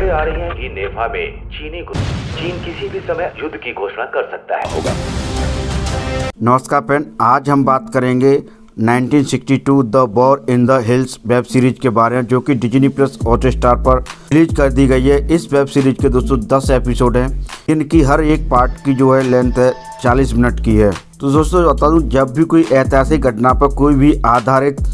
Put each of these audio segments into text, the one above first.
खबरें आ रही हैं कि नेफा में चीन किसी भी समय युद्ध की घोषणा कर सकता है। नमस्कार फ्रेंड, आज हम बात करेंगे 1962 the war in the hills web series के बारे में, जो कि डिज्नी प्लस हॉटस्टार पर रिलीज कर दी गई है। इस वेब सीरीज के दोस्तों 10 एपिसोड हैं। इनकी हर एक पार्ट की जो है लेंथ है 40 मिनट की है। तो दोस्तों बता दूं, जब भी कोई ऐतिहासिक घटना पर कोई भी आधारित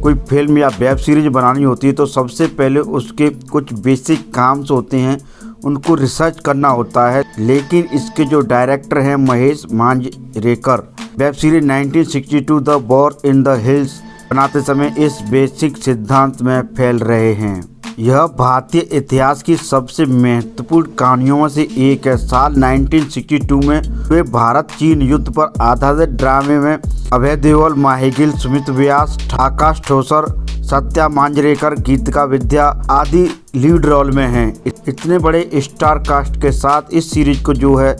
कोई फिल्म या वेब सीरीज बनानी होती है तो सबसे पहले उसके कुछ बेसिक काम्स होते हैं, उनको रिसर्च करना होता है। लेकिन इसके जो डायरेक्टर हैं Mahesh Manjrekar, web series 1962 the war in the hills बनाते समय इस बेसिक सिद्धांत में फैल रहे हैं। यह भारतीय इतिहास की सबसे महत्वपूर्ण कहानियों में से एक है। साल 1962 में हुए भारत चीन युद्ध पर आधारित ड्रामे में अभय देओल, माही गिल, सुमित व्यास, आकाश ठोसर, सत्या मांजरेकर, गीतिका विद्या आदि लीड रोल में हैं। इतने बड़े स्टार कास्ट के साथ इस सीरीज को जो है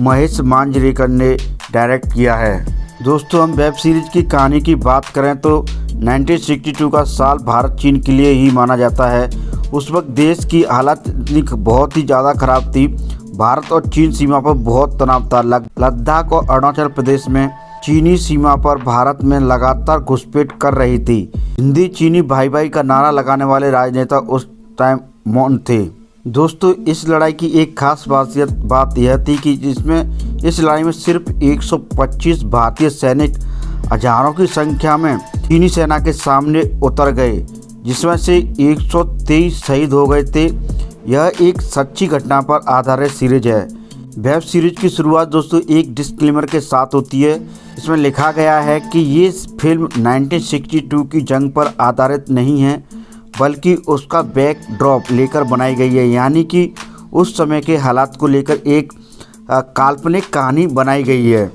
महेश मांजरेकर ने डायरेक्ट किया है। दोस्तों हम वेब सीरीज की कहानी की बात करें तो 1962 का साल भारत चीन के लिए ही माना जाता है। उस वक्त देश की हालत बहुत ही ज़्यादा खराब थी। भारत और चीन सीमा पर बहुत तनाव था। लद्दाख और अरुणाचल प्रदेश में चीनी सीमा पर भारत में लगातार घुसपैठ कर रही थी। हिंदी चीनी भाई भाई का नारा लगाने वाले राजनेता उस टाइम मौन थे। दोस्तों इस लड़ाई की एक खास बात यह थी कि जिसमें इस लड़ाई में सिर्फ 125 भारतीय सैनिक हजारों की संख्या में चीनी सेना के सामने उतर गए, जिसमें से 123 शहीद हो गए थे। यह एक सच्ची घटना पर आधारित सीरीज है। वेब सीरीज की शुरुआत दोस्तों एक डिस्क्लेमर के साथ होती है। इसमें लिखा गया है कि ये फिल्म 1962 की जंग पर आधारित नहीं है, बल्कि उसका बैकड्रॉप लेकर बनाई गई है, यानी कि उस समय के हालात को लेकर एक काल्पनिक कहानी बनाई गई है।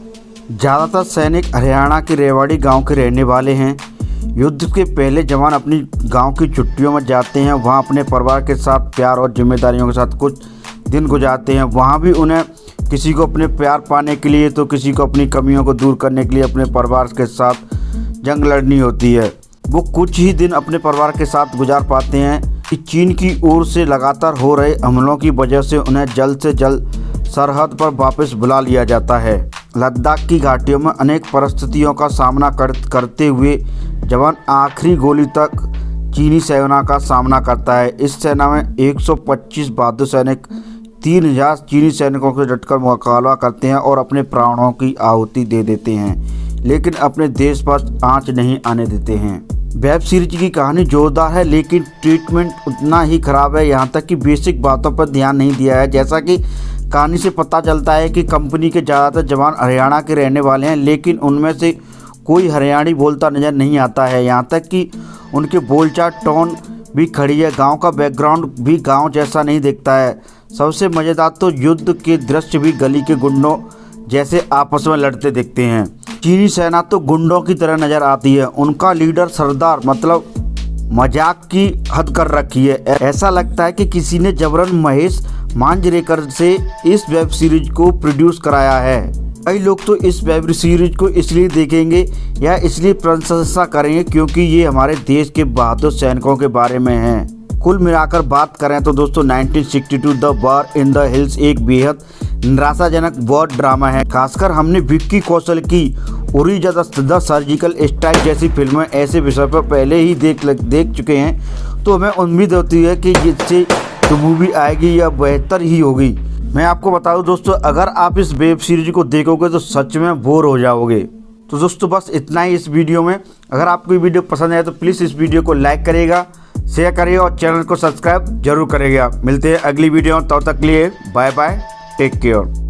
ज़्यादातर सैनिक हरियाणा के रेवाड़ी गांव के रहने वाले हैं। युद्ध के पहले जवान अपनी गांव की छुट्टियों में जाते हैं, वहां अपने परिवार के साथ प्यार और जिम्मेदारियों के साथ कुछ दिन गुजारते हैं। वहां भी उन्हें किसी को अपने प्यार पाने के लिए तो किसी को अपनी कमियों को दूर करने के लिए अपने परिवार के साथ जंग लड़नी होती है। वो कुछ ही दिन अपने परिवार के साथ गुजार पाते हैं कि चीन की ओर से लगातार हो रहे हमलों की वजह से उन्हें जल्द से जल्द सरहद पर वापस बुला लिया जाता है। लद्दाख की घाटियों में अनेक परिस्थितियों का सामना करते हुए जवान आखिरी गोली तक चीनी सेना का सामना करता है। इस सेना में 125 बहादुर सैनिक 3000 चीनी सैनिकों से डटकर मुकाबला करते हैं और अपने प्राणों की आहुति दे देते हैं, लेकिन अपने देश पर आंच नहीं आने देते हैं। वेब सीरीज की कहानी जोरदार है, लेकिन ट्रीटमेंट उतना ही खराब है। यहाँ तक कि बेसिक बातों पर ध्यान नहीं दिया है। जैसा कि कहानी से पता चलता है कि कंपनी के ज़्यादातर जवान हरियाणा के रहने वाले हैं, लेकिन उनमें से कोई हरियाणी बोलता नज़र नहीं आता है। यहाँ तक कि उनके बोलचाल टोन भी खड़ी है। गांव का बैकग्राउंड भी गांव जैसा नहीं दिखता है। सबसे मज़ेदार तो युद्ध के दृश्य भी गली के गुंडों जैसे आपस में लड़ते दिखते हैं। चीनी सेना तो गुंडों की तरह नज़र आती है। उनका लीडर सरदार मतलब मजाक की हद कर रखी है। ऐसा लगता है कि किसी ने जबरन महेश मांजरेकर से इस वेब सीरीज को प्रोड्यूस कराया है। कई लोग तो इस वेब सीरीज को इसलिए देखेंगे या इसलिए प्रशंसा करेंगे क्योंकि ये हमारे देश के बहादुर सैनिकों के बारे में है। कुल मिलाकर बात करें तो दोस्तों 1962 the war in the hills एक बेहद निराशाजनक वॉर ड्रामा है। खासकर हमने विक्की कौशल की उरी द सर्जिकल स्ट्राइक जैसी फिल्में ऐसे विषय पर पहले ही देख चुके हैं, तो हमें उम्मीद होती है कि जिससे जो मूवी आएगी यह बेहतर ही होगी। मैं आपको बताऊं दोस्तों, अगर आप इस वेब सीरीज को देखोगे तो सच में बोर हो जाओगे। तो दोस्तों बस इतना ही इस वीडियो में। अगर आपको वीडियो पसंद आए तो प्लीज़ इस वीडियो को लाइक करिएगा, शेयर करिएगा और चैनल को सब्सक्राइब जरूर करिएगा। मिलते हैं अगली वीडियो में, तब तक के लिए बाय बाय, टेक केयर।